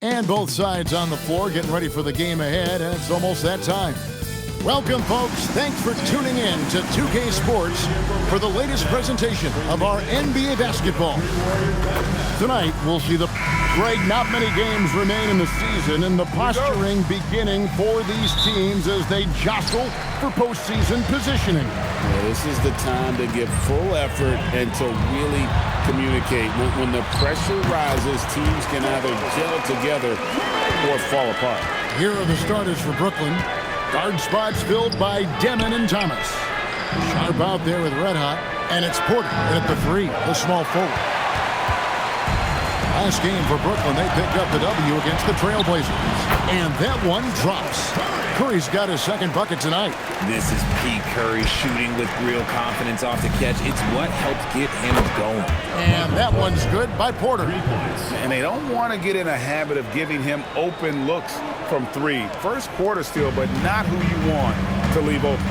And both sides on the floor getting ready for the game ahead, and it's almost that time. Welcome, folks. Thanks for tuning in to 2K Sports for the latest presentation of our NBA basketball. Tonight, we'll see the... Greg, not many games remain in the season, and the posturing beginning for these teams as they jostle for postseason positioning. Yeah, this is the time to give full effort and to really communicate. When the pressure rises, teams can either gel together or fall apart. Here are the starters for Brooklyn. Guard spots filled by Demon and Thomas. Sharp out there with Red Hot, and it's Porter at the three, the small forward. Last game for Brooklyn, they picked up the W against the Trailblazers. And that one drops. Curry's got his second bucket tonight. This is P. Curry shooting with real confidence off the catch. It's what helped get him going. And that one's good by Porter. And they don't want to get in a habit of giving him open looks from three. First quarter still, but not who you want to leave open.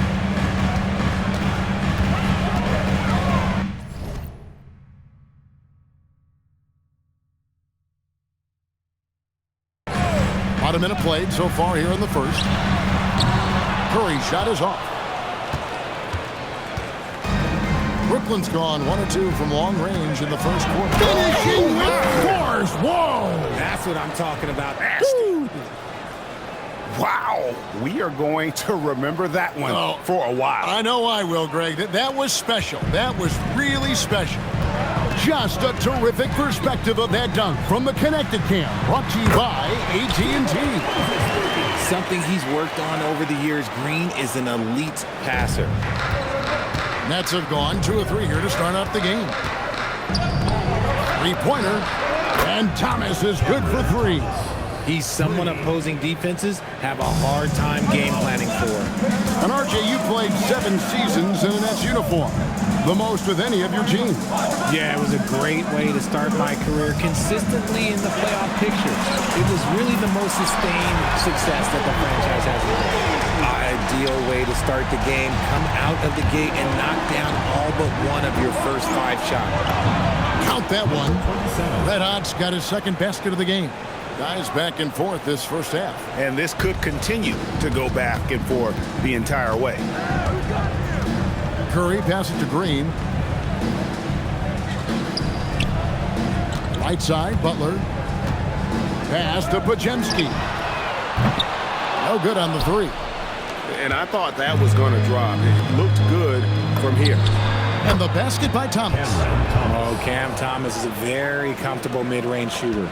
About a minute played so far here in the first. Curry's shot is off. Brooklyn's gone 1 or 2 from long range in the first quarter. Finishing with force. Whoa! That's what I'm talking about. Wow, we are going to remember that one for a while. I know I will, Greg. That was special. That was really special. Just a terrific perspective of that dunk from the Connected Cam, brought to you by AT&T. Something he's worked on over the years. Green is an elite passer. Nets have gone 2 or 3 here to start off the game. Three-pointer, and Thomas is good for 3. He's someone opposing defenses have a hard time game planning for. And RJ, you played 7 seasons in a Nets uniform, the most with any of your teams. Yeah, it was a great way to start my career consistently in the playoff picture. It was really the most sustained success that the franchise has had. Ideal way to start the game. Come out of the gate and knock down all but one of your first 5 shots. Count that one. Red Hot's got his second basket of the game. Guys back and forth this first half. And this could continue to go back and forth the entire way. Curry passes to Green. Right side, Butler. Pass to Pajemski. No good on the 3. And I thought that was going to drop. It looked good from here. And the basket by Thomas. Oh, Cam Thomas is a very comfortable mid-range shooter.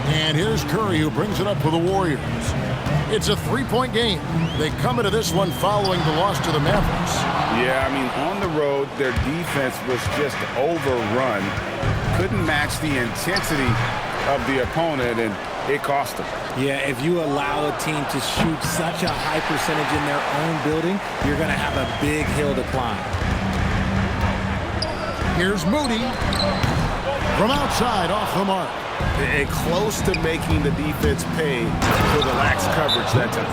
And here's Curry, who brings it up for the Warriors. It's a 3-point game. They come into this one following the loss to the Mavericks. Yeah, I mean, on the road, their defense was just overrun. Couldn't match the intensity of the opponent, and it cost them. Yeah, if you allow a team to shoot such a high percentage in their own building, you're going to have a big hill to climb. Here's Moody. From outside, off the mark. And close to making the defense pay for the lax coverage that time.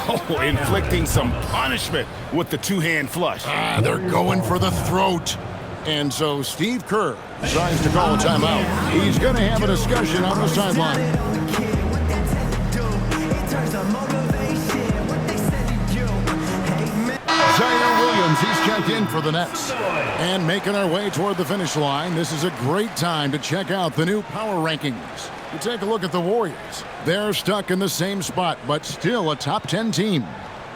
Oh, inflicting some punishment with the 2-hand flush. They're going for the throat. And so Steve Kerr decides to call a timeout. He's going to have a discussion on the sideline. He's checked in for the Nets. And making our way toward the finish line, this is a great time to check out the new power rankings. You take a look at the Warriors. They're stuck in the same spot, but still a top 10 team.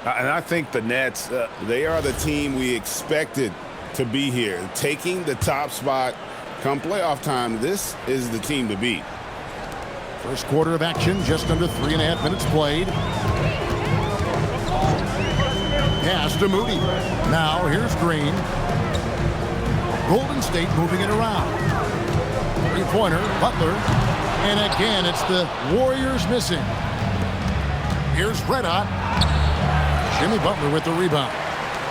And I think the Nets, they are the team we expected to be here. Taking the top spot come playoff time, this is the team to beat. First quarter of action, just under 3.5 minutes played. Pass to Moody. Now here's Green. Golden State moving it around. Three-pointer, Butler. And again, it's the Warriors missing. Here's Red Hot. Jimmy Butler with the rebound.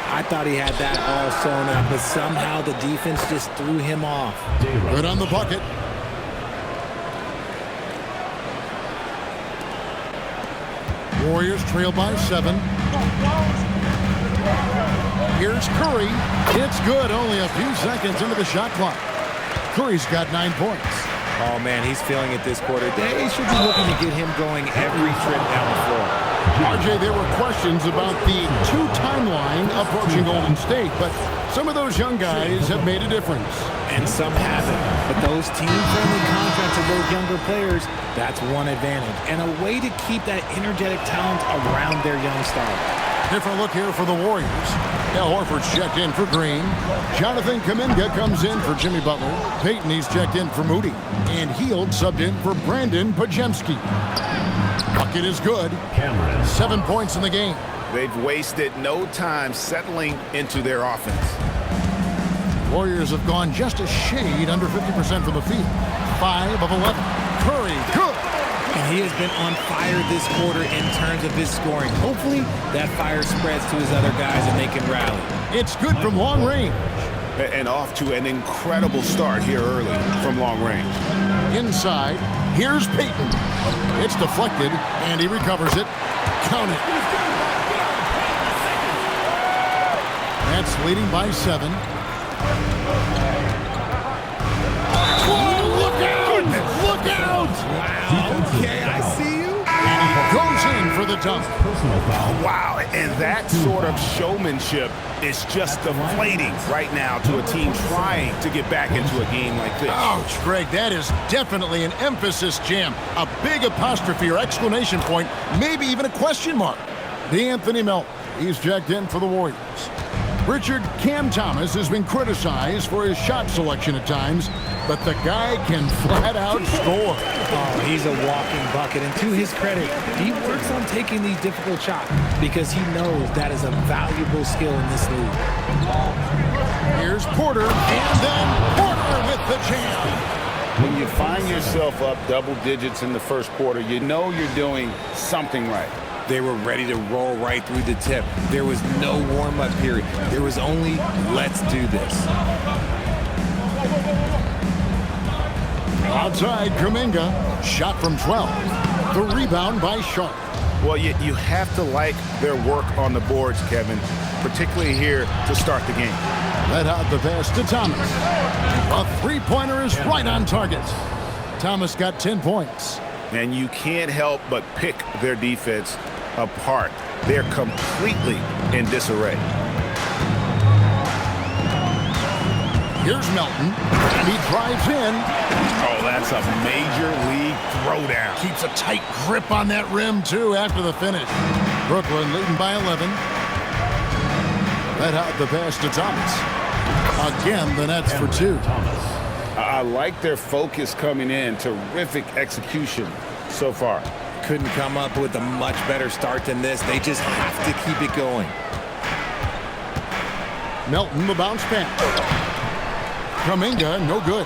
I thought he had that all sewn up, but somehow the defense just threw him off. Good on the bucket. Warriors trail by 7. Here's Curry. It's good, only a few seconds into the shot clock. Curry's got 9 points. Oh, man, he's feeling it this quarter. They should be looking to get him going every trip down the floor. RJ, there were questions about the two timeline approaching Golden State, but some of those young guys have made a difference. And some haven't. But those team-friendly contracts of those younger players, that's one advantage. And a way to keep that energetic talent around their young stars. Different look here for the Warriors. Al Horford's checked in for Green. Jonathan Kuminga comes in for Jimmy Butler. Peyton, he's checked in for Moody. And Hield subbed in for Brandon Pajemski. Bucket is good. 7 points in the game. They've wasted no time settling into their offense. Warriors have gone just a shade under 50% from the field. 5 of 11. Curry, good. And he has been on fire this quarter in terms of his scoring. Hopefully, that fire spreads to his other guys and they can rally. It's good from long range. And off to an incredible start here early from long range. Inside, here's Peyton. It's deflected, and he recovers it. Count it. That's leading by 7. Whoa, look out! Look out! Wow, okay, I see you. And he goes in for the dunk. Wow, and that sort of showmanship is just deflating right now to a team trying to get back into a game like this. Ouch, Greg, that is definitely an emphasis jam. A big apostrophe or exclamation point, maybe even a question mark. D'Anthony Melton, he's checked in for the Warriors. Richard Cam Thomas has been criticized for his shot selection at times, but the guy can flat out score. Oh, he's a walking bucket, and to his credit, he works on taking these difficult shots because he knows that is a valuable skill in this league. Here's Porter, and then Porter with the jam. When you find yourself up double digits in the first quarter, you know you're doing something right. They were ready to roll right through the tip. There was no warm-up period. There was only, let's do this. Outside, Kuminga, shot from 12. The rebound by Sharp. Well, you have to like their work on the boards, Kevin, particularly here to start the game. Let out the pass to Thomas. A three-pointer is right on target. Thomas got 10 points. And you can't help but pick their defense apart. They're completely in disarray. Here's Melton, and he drives in. Oh, that's a major league throwdown. Keeps a tight grip on that rim, too, after the finish. Brooklyn leading by 11. Let out the pass to Thomas. Again, the Nets for 2. I like their focus coming in. Terrific execution so far. Couldn't come up with a much better start than this. They just have to keep it going. Melton, the bounce pass. Kuminga, no good.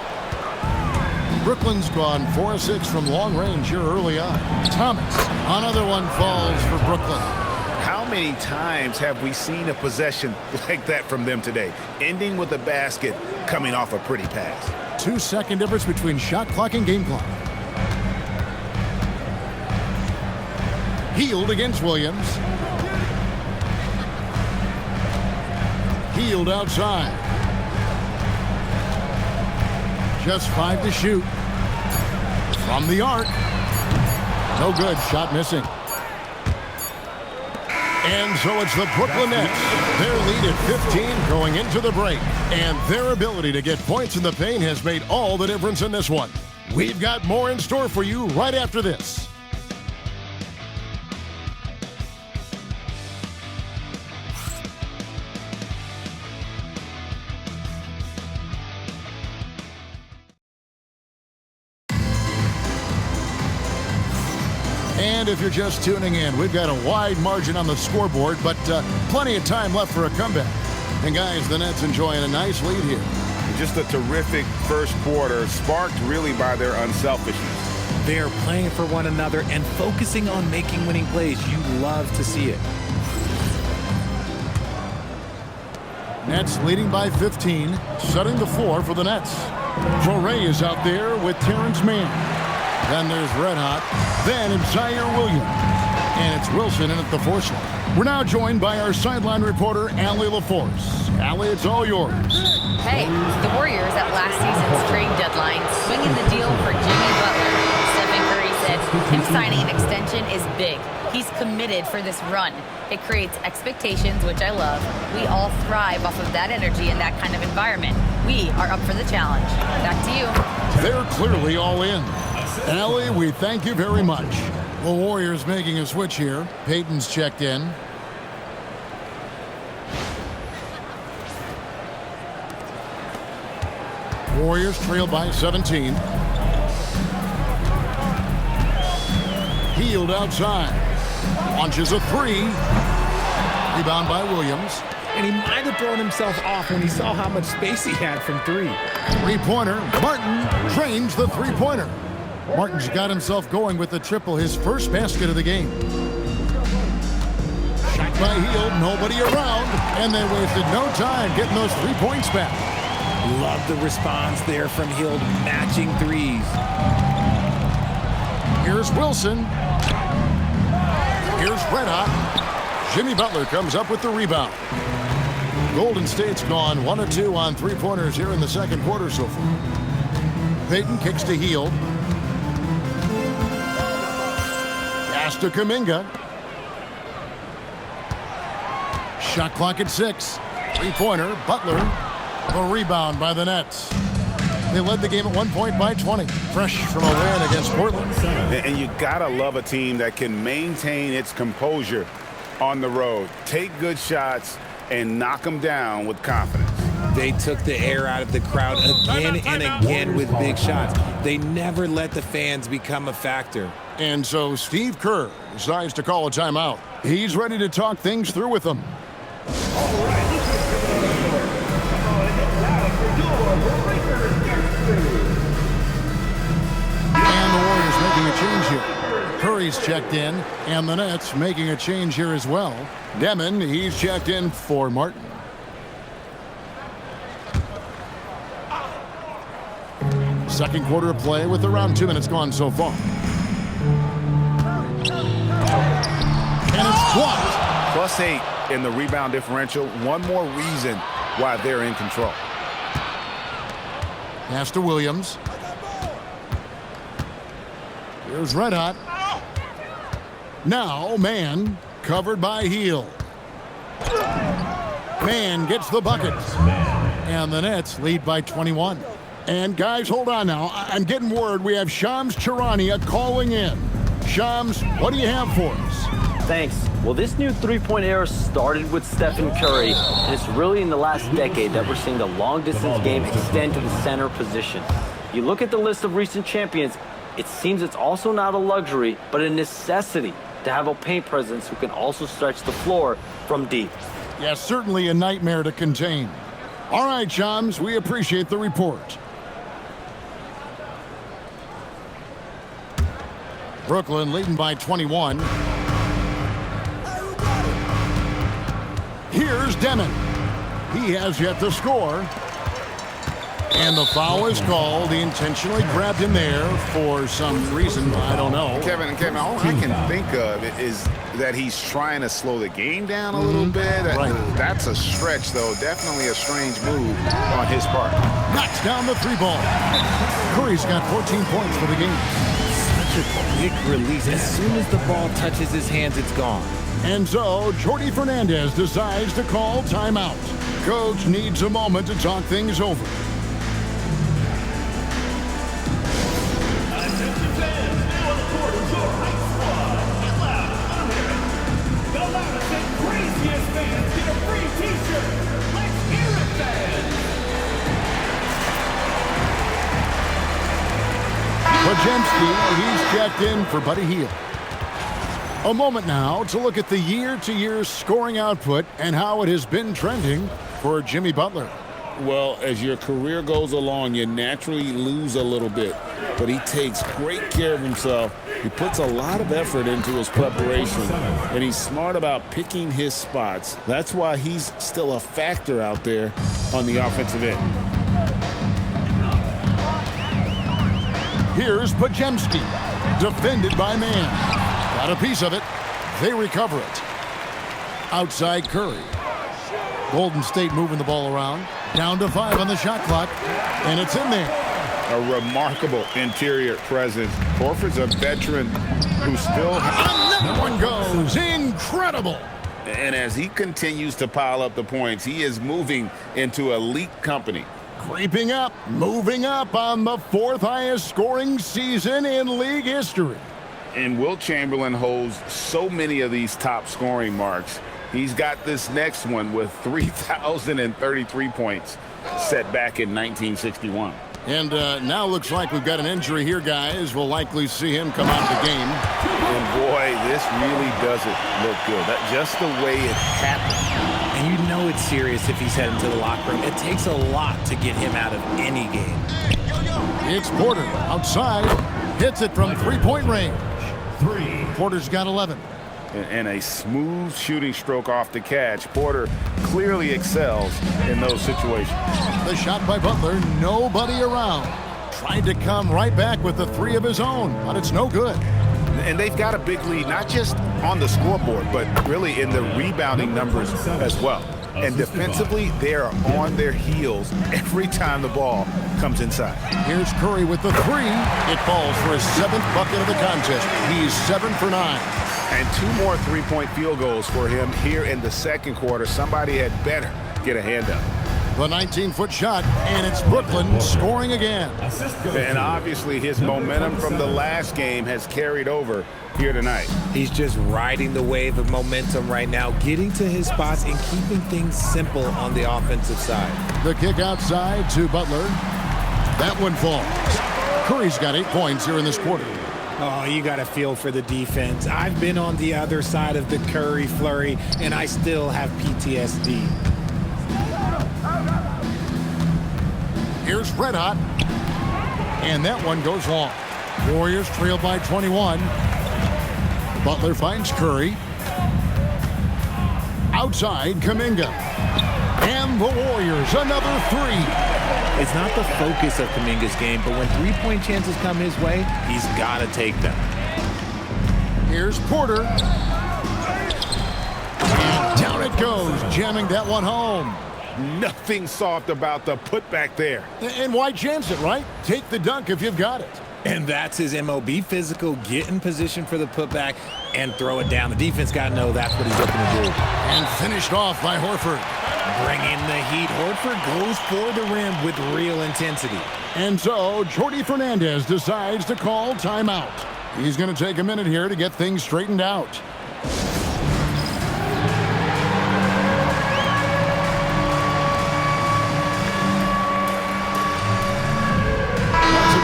Brooklyn's gone 4-6 from long range here early on. Thomas, another one falls for Brooklyn. How many times have we seen a possession like that from them today? Ending with a basket, coming off a pretty pass. 2-second difference between shot clock and game clock. Hield against Williams. Hield outside. Just 5 to shoot. From the arc. No good. Shot missing. And so it's the Brooklyn Nets. Their lead at 15 going into the break. And their ability to get points in the paint has made all the difference in this one. We've got more in store for you right after this. And if you're just tuning in, we've got a wide margin on the scoreboard, but plenty of time left for a comeback. And guys, the Nets enjoying a nice lead here. Just a terrific first quarter, sparked really by their unselfishness. They are playing for one another and focusing on making winning plays. You love to see it. Nets leading by 15, setting the floor for the Nets. Torrey is out there with Terrence Mann. Then there's Red Hot. Then it's Zaire Williams. And it's Wilson in at the 4 slot. We're now joined by our sideline reporter, Allie LaForce. Allie, it's all yours. Hey, the Warriors at last season's trade deadline swinging the deal for Jimmy Butler. Stephen Curry said him signing an extension is big. He's committed for this run. It creates expectations, which I love. We all thrive off of that energy and that kind of environment. We are up for the challenge. Back to you. They're clearly all in. Allie, we thank you very much. The Warriors making a switch here. Peyton's checked in. Warriors trail by 17. Hield outside. Launches a three. Rebound by Williams. And he might have thrown himself off when he saw how much space he had from three. Three-pointer. Martin drains the three-pointer. Martin's got himself going with the triple, his first basket of the game. Shot by Hield, nobody around, and they wasted no time getting those 3 points back. Love the response there from Hield, matching threes. Here's Wilson. Here's Red Hot. Jimmy Butler comes up with the rebound. Golden State's gone 1 of 2 on three-pointers here in the second quarter so far. Peyton kicks to Hield. Pass to Kuminga. Shot clock at 6. Three-pointer, Butler. A rebound by the Nets. They led the game at 1 point by 20. Fresh from a win against Portland. And you gotta love a team that can maintain its composure on the road. Take good shots and knock them down with confidence. They took the air out of the crowd again and again with big shots. They never let the fans become a factor. And so Steve Kerr decides to call a timeout. He's ready to talk things through with them. And the Warriors making a change here. Curry's checked in, and the Nets making a change here as well. Demon, he's checked in for Martin. Second quarter of play with around 2 minutes gone so far. And it's blocked. +8 in the rebound differential. One more reason why they're in control. Pass to Williams. Here's Red Hot. Now, Man, covered by Hield. Man gets the bucket. And the Nets lead by 21. And guys, hold on now. I'm getting word we have Shams Charania calling in. Shams, what do you have for us? Thanks. Well, this new three-point era started with Stephen Curry, and it's really in the last decade that we're seeing the long-distance game extend to the center position. You look at the list of recent champions, it seems it's also not a luxury, but a necessity to have a paint presence who can also stretch the floor from deep. Yes, certainly a nightmare to contain. All right, Shams, we appreciate the report. Brooklyn leading by 21. Here's Demon. He has yet to score. And the foul is called. He intentionally grabbed him there for some reason. I don't know. Kevin, all I can think of is that he's trying to slow the game down a little bit. Right. That's a stretch, though. Definitely a strange move on his part. Knocks down the three ball. Curry's got 14 points for the game. Such a quick release. As soon as the ball touches his hands, it's gone. And so, Jordi Fernandez decides to call timeout. Coach needs a moment to talk things over. Pajemski, he's checked in for Buddy Hield. A moment now to look at the year-to-year scoring output and how it has been trending for Jimmy Butler. Well, as your career goes along, you naturally lose a little bit. But he takes great care of himself. He puts a lot of effort into his preparation. And he's smart about picking his spots. That's why he's still a factor out there on the offensive end. Here's Pajemski, defended by Man. Got a piece of it. They recover it. Outside Curry. Golden State moving the ball around. Down to 5 on the shot clock. And it's in there. A remarkable interior presence. Horford's a veteran who still... That one goes. Incredible. And as he continues to pile up the points, he is moving into elite company. Creeping up, moving up on the 4th highest scoring season in league history. And Wilt Chamberlain holds so many of these top scoring marks. He's got this next one with 3,033 points set back in 1961. And now looks like we've got an injury here, guys. We'll likely see him come out of the game. And boy, this really doesn't look good. That's just the way it happened. And you know it's serious if he's heading to the locker room. It takes a lot to get him out of any game. It's Porter outside. Hits it from three-point range. Porter's got 11. And a smooth shooting stroke off the catch. Porter clearly excels in those situations. The shot by Butler, nobody around. Tried to come right back with the 3 of his own, but it's no good. And they've got a big lead, not just on the scoreboard, but really in the rebounding numbers as well. And defensively, they are on their heels every time the ball comes inside. Here's Curry with the 3. It falls for his 7th bucket of the contest. He's 7 for 9. And 2 more three-point field goals for him here in the second quarter. Somebody had better get a hand up. The 19-foot shot, and it's Brooklyn scoring again. And obviously his momentum from the last game has carried over here tonight. He's just riding the wave of momentum right now, getting to his spots and keeping things simple on the offensive side. The kick outside to Butler. That one falls. Curry's got 8 points here in this quarter. Oh, you got to feel for the defense. I've been on the other side of the Curry flurry, and I still have PTSD. Here's Red Hot. And that one goes long. Warriors trail by 21. Butler finds Curry. Outside, Kuminga. And the Warriors, another 3. It's not the focus of Kuminga's game, but when three-point chances come his way, he's got to take them. Here's Porter. And down it goes, jamming that one home. Nothing soft about the putback there. And why chance it, right? Take the dunk if you've got it. And that's his MO. Be physical, get in position for the putback, and throw it down. The defense got to know that's what he's looking to do. And finished off by Horford. Bring in the heat. Horford goes for the rim with real intensity. And so, Jordi Fernandez decides to call timeout. He's going to take a minute here to get things straightened out. Some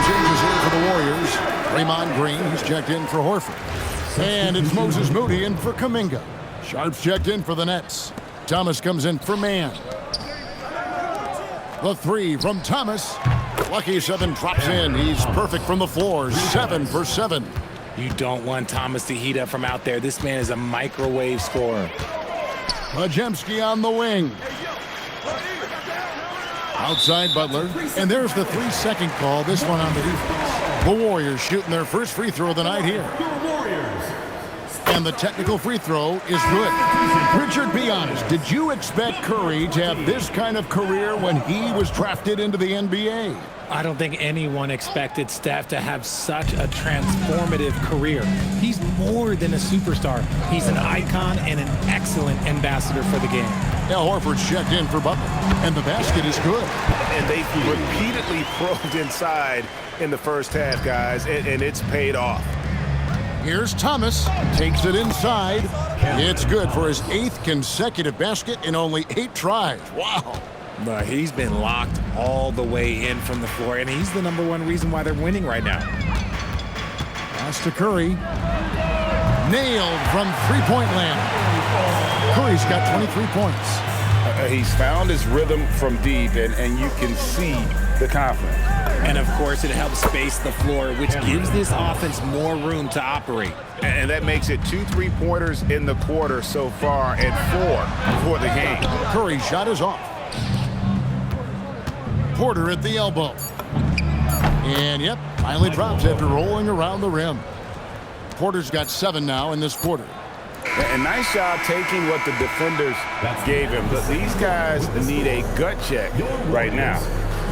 changes here for the Warriors. Draymond Green, he's checked in for Horford. And it's Moses Moody in for Kuminga. Sharp's checked in for the Nets. Thomas comes in for Mann. The 3 from Thomas. Lucky 7 drops in. He's perfect from the floor. 7 for 7. You don't want Thomas to heat up from out there. This man is a microwave scorer. Majemski on the wing. Outside Butler. And there's the 3-second call. This one on the defense. The Warriors shooting their first free throw of the night here. And the technical free throw is good. Richard, be honest. Did you expect Curry to have this kind of career when he was drafted into the NBA? I don't think anyone expected Steph to have such a transformative career. He's more than a superstar. He's an icon and an excellent ambassador for the game. Yeah, Horford's checked in for Butler, and the basket is good. And they repeatedly probed inside in the first half, guys, and it's paid off. Here's Thomas, takes it inside. It's good for his 8th consecutive basket in only 8 tries. Wow. But he's been locked all the way in from the floor, and he's the #1 reason why they're winning right now. Pass to Curry. Nailed from three-point land. Curry's got 23 points. He's found his rhythm from deep, and you can see the confidence. And, of course, it helps space the floor, which gives this offense more room to operate. And that makes it 2 3-pointers in the quarter so far and 4 for the game. Curry's shot is off. Porter at the elbow. And, yep, finally drops after rolling around the rim. Porter's got 7 now in this quarter. And nice job taking what the defenders gave him. But these guys need a gut check right now.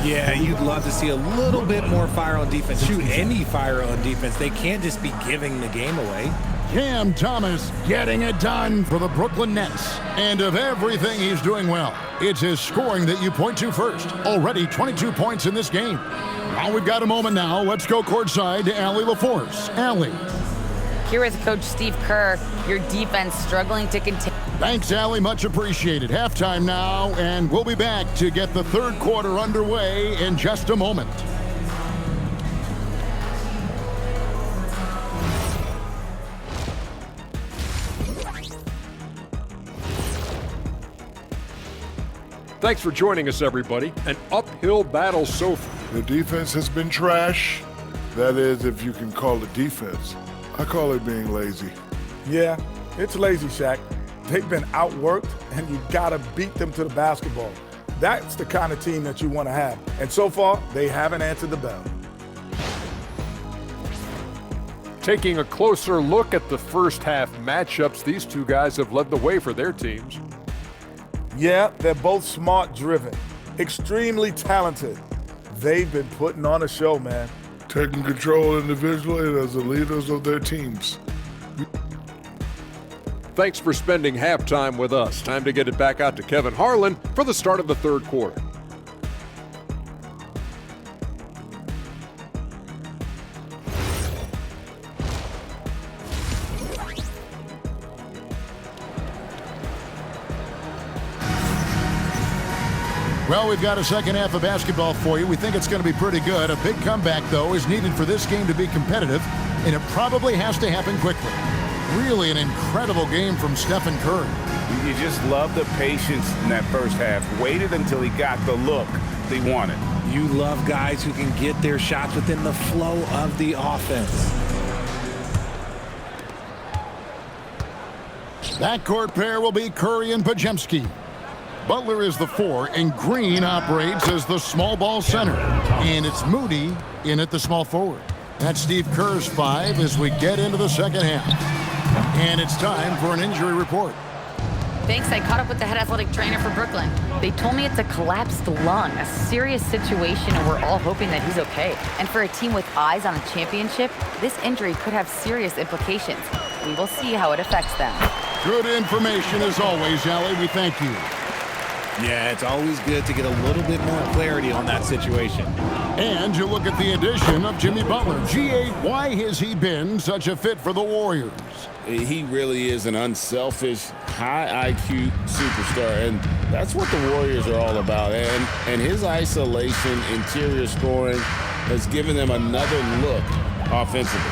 Yeah, you'd love to see a little bit more fire on defense. Shoot, any fire on defense. They can't just be giving the game away. Cam Thomas getting it done for the Brooklyn Nets. And of everything he's doing well, it's his scoring that you point to first. Already 22 points in this game. Well, we've got a moment now. Let's go courtside to Allie LaForce. Allie. Here with Coach Steve Kerr, your defense struggling to continue. Thanks, Allie. Much appreciated. Halftime now, and we'll be back to get the third quarter underway in just a moment. Thanks for joining us, everybody. An uphill battle so far. The defense has been trash. That is, if you can call it defense. I call it being lazy. Yeah, it's lazy, Shaq. They've been outworked, and you gotta beat them to the basketball. That's the kind of team that you want to have. And so far, they haven't answered the bell. Taking a closer look at the first half matchups, these two guys have led the way for their teams. Yeah, they're both smart-driven, extremely talented. They've been putting on a show, man. Taking control individually as the leaders of their teams. Thanks for spending halftime with us. Time to get it back out to Kevin Harlan for the start of the third quarter. Well, we've got a second half of basketball for you. We think it's going to be pretty good. A big comeback, though, is needed for this game to be competitive, and it probably has to happen quickly. Really an incredible game from Stephen Curry. You just love the patience in that first half. Waited until he got the look they wanted. You love guys who can get their shots within the flow of the offense. Backcourt pair will be Curry and Podziemski. Butler is the 4, and Green operates as the small ball center. And it's Moody in at the small forward. That's Steve Kerr's 5 as we get into the second half. And it's time for an injury report. Thanks, I caught up with the head athletic trainer for Brooklyn. They told me it's a collapsed lung, a serious situation, and we're all hoping that he's okay. And for a team with eyes on a championship, this injury could have serious implications. We will see how it affects them. Good information as always, Allie. We thank you. Yeah, it's always good to get a little bit more clarity on that situation. And you look at the addition of Jimmy Butler. G.A., why has he been such a fit for the Warriors? He really is an unselfish, high IQ superstar, and that's what the Warriors are all about. And his isolation, interior scoring has given them another look offensively.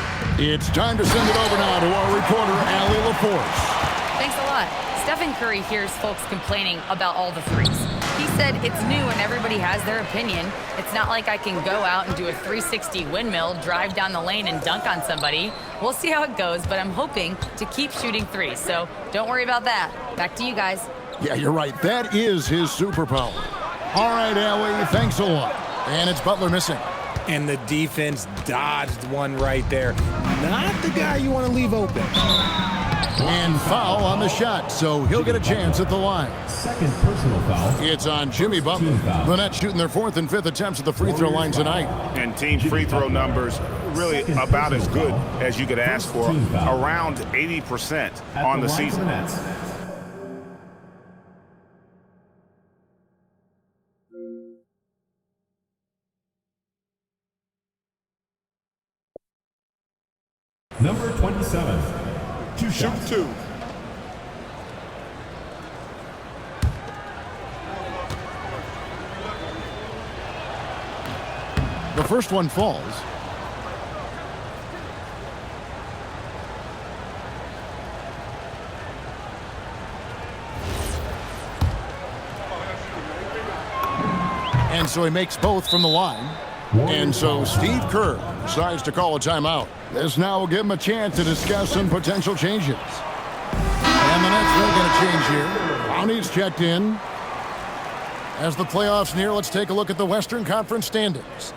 It's time to send it over now to our reporter, Allie LaForce. Thanks a lot. Stephen Curry hears folks complaining about all the threes. He said it's new and everybody has their opinion. It's not like I can go out and do a 360 windmill, drive down the lane and dunk on somebody. We'll see how it goes, but I'm hoping to keep shooting threes, so don't worry about that. Back to you guys. Yeah, you're right. That is his superpower. All right, Allie, thanks a lot. And it's Butler missing. And the defense dodged one right there. Not the guy you want to leave open. And foul on the shot, so he'll get a chance at the line. Second personal foul. It's on Jimmy Butler. The Nets shooting their 4th and 5th attempts at the free throw line tonight. And team free throw numbers really about as good as you could ask for, around 80% on the season. Number 27. Shoot 2. The first one falls. And so he makes both from the line. And so Steve Kerr decides to call a timeout. This now will give him a chance to discuss some potential changes. And the Nets will get a change here. Brownie's checked in. As the playoffs near, let's take a look at the Western Conference standings.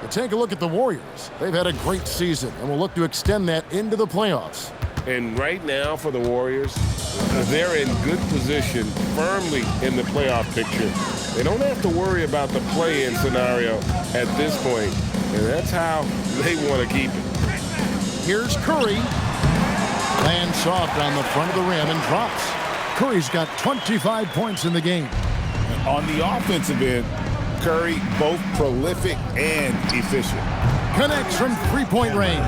To take a look at the Warriors, they've had a great season and will look to extend that into the playoffs. And right now for the Warriors, they're in good position, firmly in the playoff picture. They don't have to worry about the play-in scenario at this point, and that's how they want to keep it. Here's Curry. Lands soft on the front of the rim and drops. Curry's got 25 points in the game. On the offensive end, Curry both prolific and efficient. Connects from three-point range.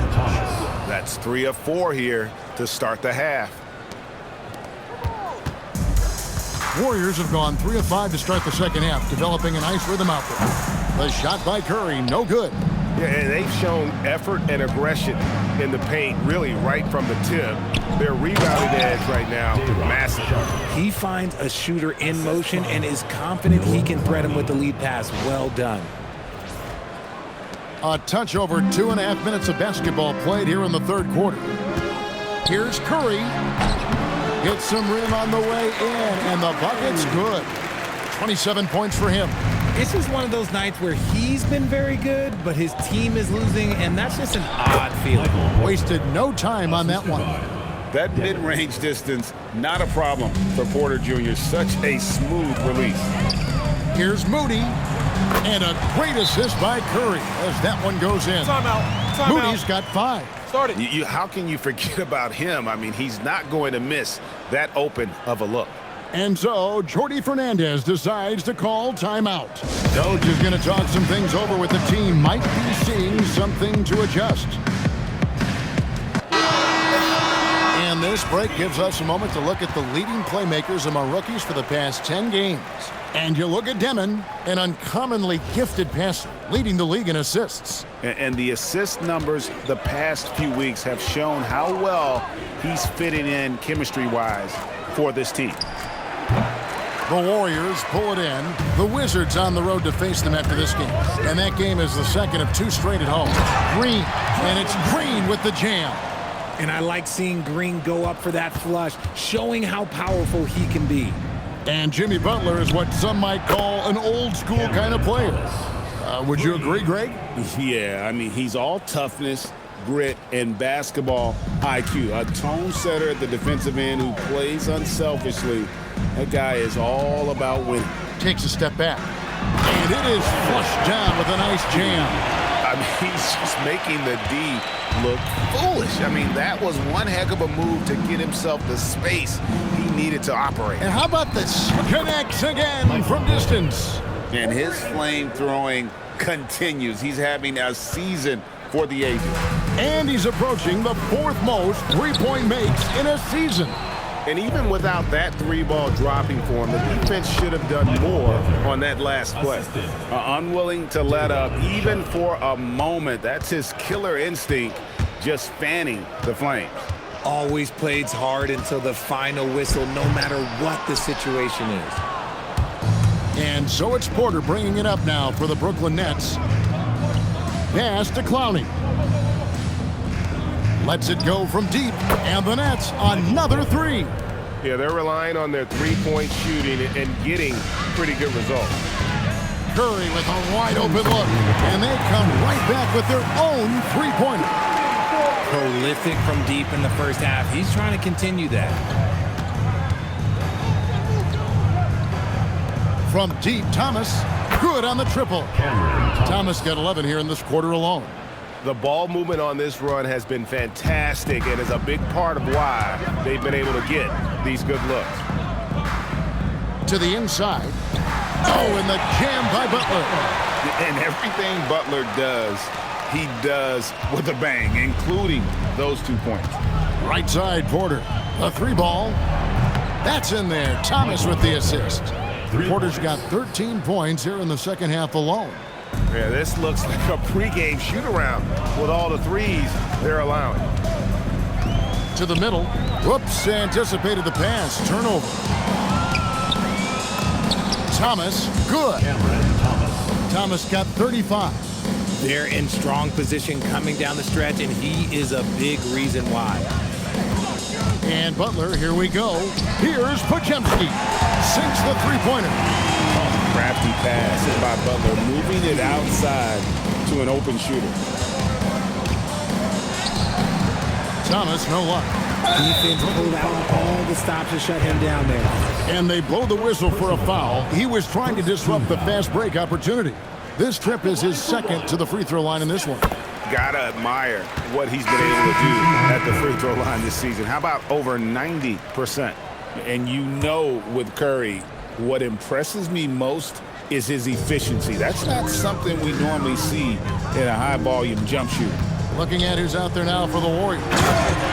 That's 3 of 4 here to start the half. Warriors have gone 3 of 5 to start the second half, developing a nice rhythm out there. The shot by Curry, no good. Yeah, and they've shown effort and aggression in the paint, really right from the tip. Their rebounding edge right now, massive. He finds a shooter in motion and is confident he can thread him with the lead pass. Well done. A touch over 2.5 minutes of basketball played here in the third quarter. Here's Curry. Gets some rim on the way in, and the bucket's good. 27 points for him. This is one of those nights where he's been very good, but his team is losing, and that's just an odd feeling. Wasted no time on that one. That mid-range distance, not a problem for Porter Jr. Such a smooth release. Here's Moody. And a great assist by Curry as that one goes in. Timeout. Moody's got 5. Start it. How can you forget about him? I mean, he's not going to miss that open of a look. And so, Jordi Fernandez decides to call timeout. Coach is going to talk some things over with the team. Might be seeing something to adjust. And this break gives us a moment to look at the leading playmakers among rookies for the past 10 games. And you look at Demon, an uncommonly gifted passer, leading the league in assists. And the assist numbers the past few weeks have shown how well he's fitting in chemistry-wise for this team. The Warriors pull it in. The Wizards on the road to face them after this game. And that game is the second of 2 straight at home. Green, and it's Green with the jam. And I like seeing Green go up for that flush, showing how powerful he can be. And Jimmy Butler is what some might call an old-school kind of player. Would you agree, Greg? Yeah, I mean, he's all toughness, grit, and basketball IQ. A tone setter at the defensive end who plays unselfishly. That guy is all about winning. Takes a step back. And it is flushed down with a nice jam. I mean, he's just making the D look foolish. I mean, that was one heck of a move to get himself the space he needed to operate. And how about this? Connects again from distance. And his flame throwing continues. He's having a season for the ages. And he's approaching the 4th most three-point makes in a season. And even without that 3-ball dropping for him, the defense should have done more on that last play. Unwilling to let up even for a moment. That's his killer instinct, just fanning the flames. Always plays hard until the final whistle, no matter what the situation is. And so it's Porter bringing it up now for the Brooklyn Nets. Pass to Clowney. Lets it go from deep, and the Nets another 3. Yeah, they're relying on their three-point shooting and getting pretty good results. Curry with a wide-open look, and they come right back with their own three-pointer. Prolific from deep in the first half. He's trying to continue that. From deep, Thomas, good on the triple. Thomas got 11 here in this quarter alone. The ball movement on this run has been fantastic and is a big part of why they've been able to get these good looks. To the inside. Oh, and the jam by Butler. And everything Butler does, he does with a bang, including those 2 points. Right side, Porter. A 3-ball. That's in there. Thomas with the assist. Porter's got 13 points here in the second half alone. Yeah, this looks like a pregame shoot-around with all the threes they're allowing. To the middle. Whoops, anticipated the pass. Turnover. Thomas, good. Thomas got 35. They're in strong position coming down the stretch, and he is a big reason why. And Butler, here we go. Here's Podziemski. Sinks the three-pointer. Crafty pass by Butler, moving it outside to an open shooter. Thomas, no luck. Defense pulled out all the stops to shut him down there. And they blow the whistle for a foul. He was trying to disrupt the fast break opportunity. This trip is his second to the free throw line in this one. Gotta admire what he's been able to do at the free throw line this season. How about over 90%? And you know with Curry, what impresses me most is his efficiency. That's not something we normally see in a high-volume jump shooter. Looking at who's out there now for the Warriors.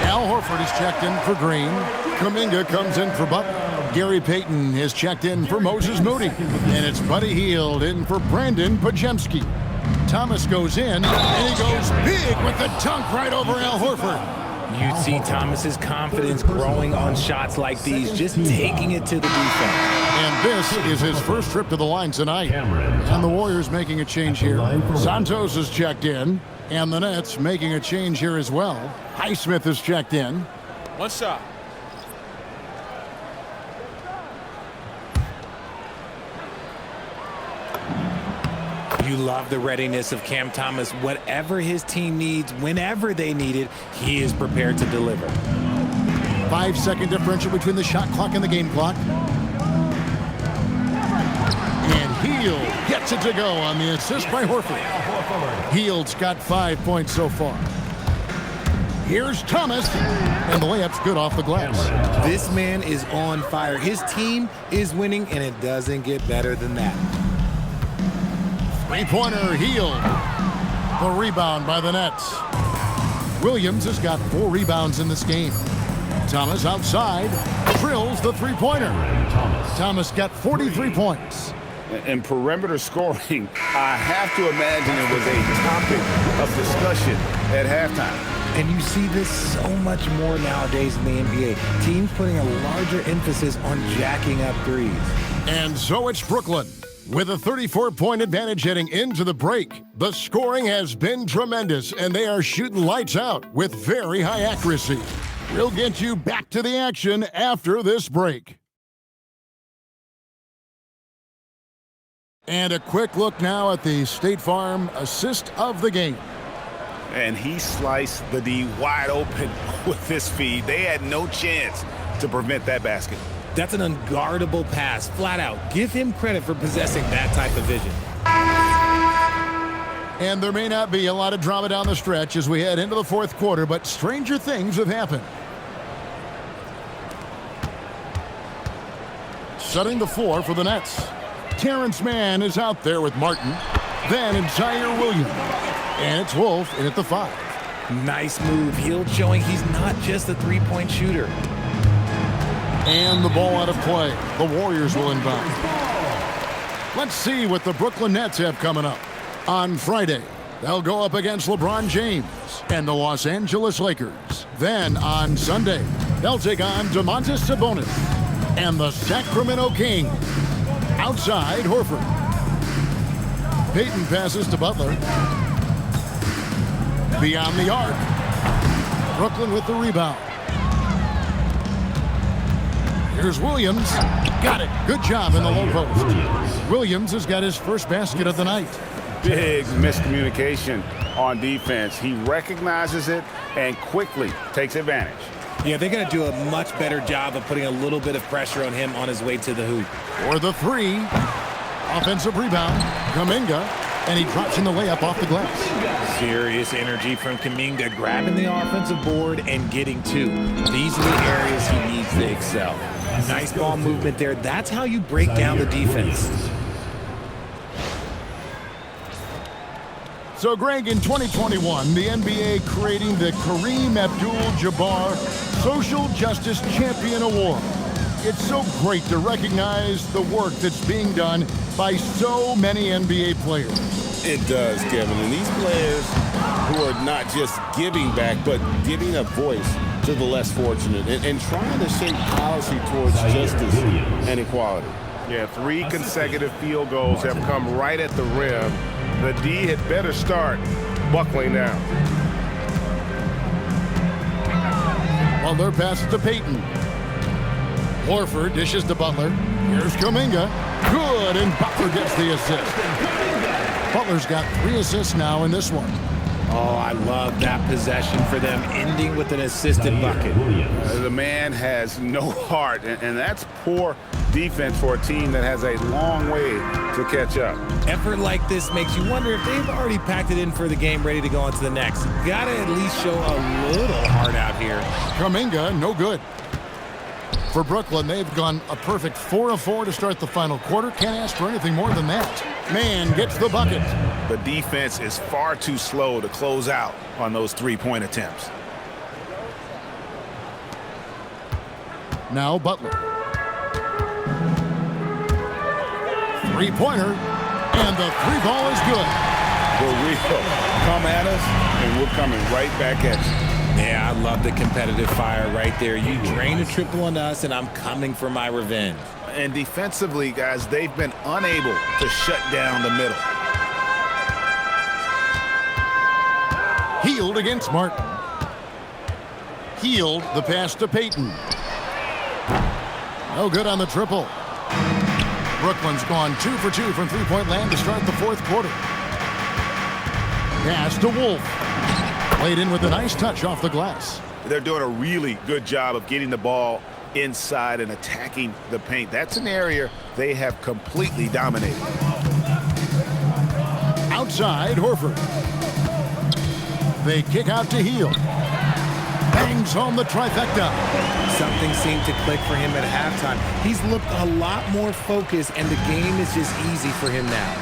Al Horford is checked in for Green. Kuminga comes in for Butler. Gary Payton is checked in for Moses Moody. And it's Buddy Hield in for Brandon Pajemski. Thomas goes in, and he goes big with the dunk right over Al Horford. You'd see Thomas's confidence growing on shots like these, just taking it to the defense. And this is his first trip to the line tonight. And the Warriors making a change here. Santos is checked in, and the Nets making a change here as well. Highsmith is checked in. One shot. You love the readiness of Cam Thomas. Whatever his team needs, whenever they need it, he is prepared to deliver. 5-second differential between the shot clock and the game clock. And Hield gets it to go on the assist by Horford. Hield's got 5 points so far. Here's Thomas, and the layup's good off the glass. This man is on fire. His team is winning, and it doesn't get better than that. Three-pointer, Hield. The rebound by the Nets. Williams has got 4 rebounds in this game. Thomas outside, drills the three-pointer. Thomas got 43 points. In perimeter scoring, I have to imagine it was a topic of discussion at halftime. And you see this so much more nowadays in the NBA. Teams putting a larger emphasis on jacking up threes. And so it's Brooklyn. With a 34-point advantage heading into the break, the scoring has been tremendous, and they are shooting lights out with very high accuracy. We'll get you back to the action after this break. And a quick look now at the State Farm assist of the game. And he sliced the D wide open with his feed. They had no chance to prevent that basket. That's an unguardable pass, flat out. Give him credit for possessing that type of vision. And there may not be a lot of drama down the stretch as we head into the fourth quarter, but stranger things have happened. Setting the floor for the Nets. Terrence Mann is out there with Martin. Then it's Zaire Williams. And it's Wolf in at the 5. Nice move. Hield showing he's not just a three-point shooter. And the ball out of play. The Warriors will inbound. Let's see what the Brooklyn Nets have coming up. On Friday, they'll go up against LeBron James and the Los Angeles Lakers. Then on Sunday, they'll take on Domantas Sabonis and the Sacramento Kings. Outside, Horford. Payton passes to Butler. Beyond the arc. Brooklyn with the rebound. Here's Williams. Got it. Good job in the low post. Williams has got his first basket of the night. Big miscommunication on defense. He recognizes it and quickly takes advantage. Yeah, they're going to do a much better job of putting a little bit of pressure on him on his way to the hoop. For the 3. Offensive rebound. Kuminga. And he drops in the layup off the glass. Serious energy from Kuminga, grabbing the offensive board and getting 2. These are the areas he needs to excel. Nice ball movement there. That's how you break down the defense. So, Greg, in 2021, the NBA creating the Kareem Abdul-Jabbar Social Justice Champion Award. It's so great to recognize the work that's being done by so many NBA players. It does, Kevin. And these players who are not just giving back, but giving a voice to the less fortunate and trying to shape policy towards justice and equality. Yeah, 3 consecutive field goals have come right at the rim. The D had better start buckling down. Butler passes to Payton. Horford dishes to Butler. Here's Kuminga. Good, and Butler gets the assist. Butler's got 3 assists now in this one. Oh, I love that possession for them, ending with an assisted bucket. The man has no heart, and that's poor defense for a team that has a long way to catch up. Effort like this makes you wonder if they've already packed it in for the game, ready to go on to the next. Gotta at least show a little heart out here. Kuminga, no good. For Brooklyn, they've gone a perfect 4 of 4 to start the final quarter. Can't ask for anything more than that. Man gets the bucket. The defense is far too slow to close out on those three-point attempts. Now Butler. Three-pointer, and the three ball is good. We will come at us, and we're coming right back at you. Yeah, I love the competitive fire right there. You drain a triple on us, and I'm coming for my revenge. And defensively, guys, they've been unable to shut down the middle. Healed against Martin. Healed the pass to Payton. No good on the triple. Brooklyn's gone 2 for 2 from three-point land to start the fourth quarter. Pass to Wolf. Played in with a nice touch off the glass. They're doing a really good job of getting the ball inside and attacking the paint. That's an area they have completely dominated. Outside, Horford. They kick out to Hield. Bangs home the trifecta. Something seemed to click for him at halftime. He's looked a lot more focused, and the game is just easy for him now.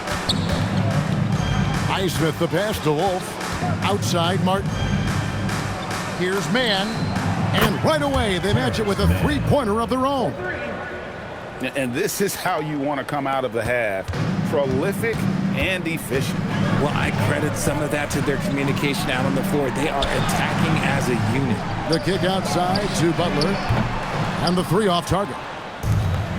Highsmith the pass to Wolf. Outside, Martin. Here's Mann. And right away, they match it with a three-pointer of their own. And this is how you want to come out of the half. Prolific and efficient. Well, I credit some of that to their communication out on the floor. They are attacking as a unit. The kick outside to Butler. And the three off target.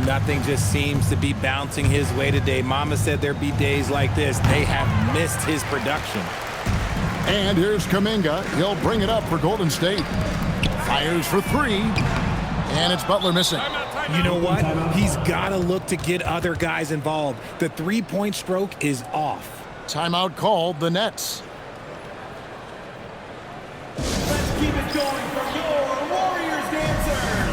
Nothing just seems to be bouncing his way today. Mama said there'd be days like this. They have missed his production. And here's Kuminga. He'll bring it up for Golden State. Fires for three. And it's Butler missing. You know what? He's got to look to get other guys involved. The three-point stroke is off. Timeout called, the Nets. Let's keep it going from your Warriors dancers.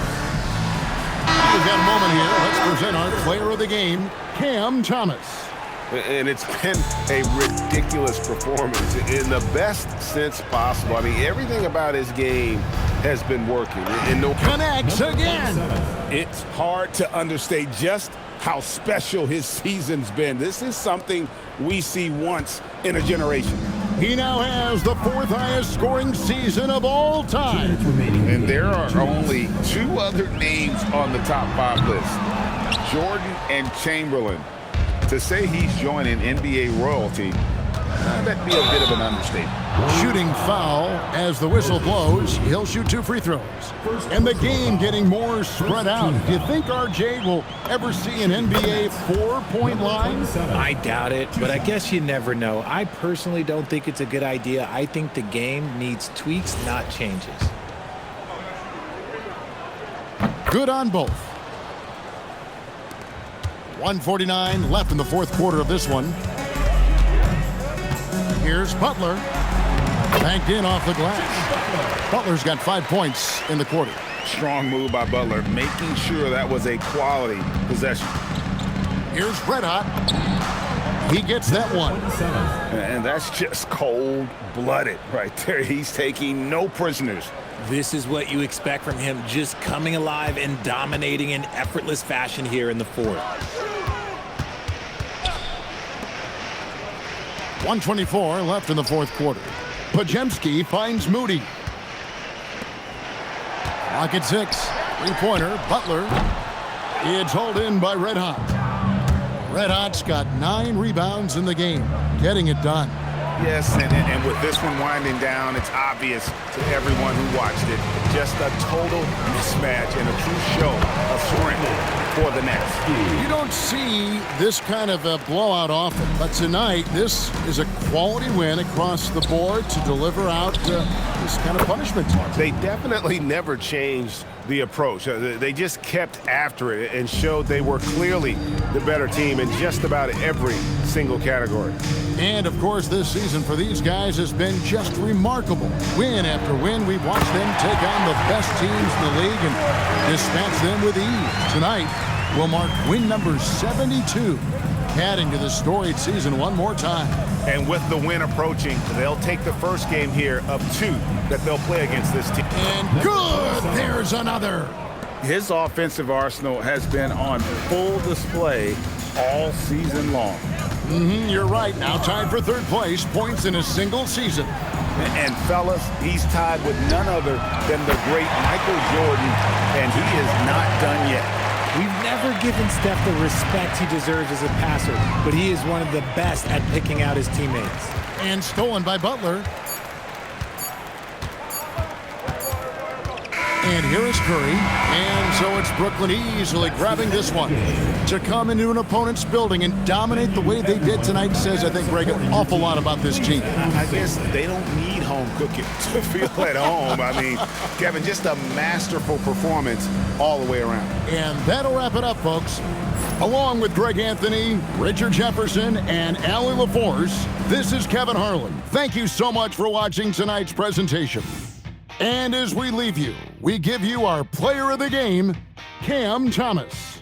We've got a moment here. Let's present our player of the game, Cam Thomas. And it's been a ridiculous performance in the best sense possible. I mean, everything about his game has been working. Connects again. It's hard to understate just how special his season's been. This is something we see once in a generation. He now has the fourth highest scoring season of all time. And there are only two other names on the top 5 list, Jordan and Chamberlain. To say he's joining NBA royalty, that'd be a bit of an understatement. Shooting foul as the whistle blows. He'll shoot 2 free throws. And the game getting more spread out. Do you think RJ will ever see an NBA 4-point line? I doubt it, but I guess you never know. I personally don't think it's a good idea. I think the game needs tweaks, not changes. Good on both. 1:49 left in the fourth quarter of this one. Here's Butler. Banked in off the glass. Butler's got 5 points in the quarter. Strong move by Butler, making sure that was a quality possession. Here's Red Hot. He gets that one. And that's just cold-blooded right there. He's taking no prisoners. This is what you expect from him, just coming alive and dominating in effortless fashion here in the fourth. 1:24 left in the fourth quarter. Podziemski finds Moody. Clock at 6. Three-pointer. Butler. It's hauled in by Red Hot. Red Hot's got 9 rebounds in the game. Getting it done. Yes, and with this one winding down, it's obvious to everyone who watched it. Just a total mismatch and a true show of strength for the Nets. You don't see this kind of a blowout often, but tonight this is a quality win across the board to deliver out this kind of punishment. They definitely never changed the approach. They just kept after it and showed they were clearly the better team in just about every single category. And, of course, this season for these guys has been just remarkable. Win after win, we've watched them take on the best teams in the league and dispatch them with ease. Tonight will mark win number 72, adding to the storied season one more time. And with the win approaching, they'll take the first game here of 2 that they'll play against this team. And good! There's another. His offensive arsenal has been on full display all season long. You're right. Now tied for third place, points in a single season. And fellas, he's tied with none other than the great Michael Jordan, and he is not done yet. We've never given Steph the respect he deserves as a passer, but he is one of the best at picking out his teammates. And stolen by Butler. And here is Curry. And so it's Brooklyn easily grabbing this one. To come into an opponent's building and dominate the way they did tonight says, I think, Greg, an awful lot about this team. I guess they don't need home cooking to feel at home. I mean, Kevin, just a masterful performance all the way around. And that'll wrap it up, folks. Along with Greg Anthony, Richard Jefferson, and Allie LaForce, this is Kevin Harlan. Thank you so much for watching tonight's presentation. And as we leave you, we give you our player of the game, Cam Thomas.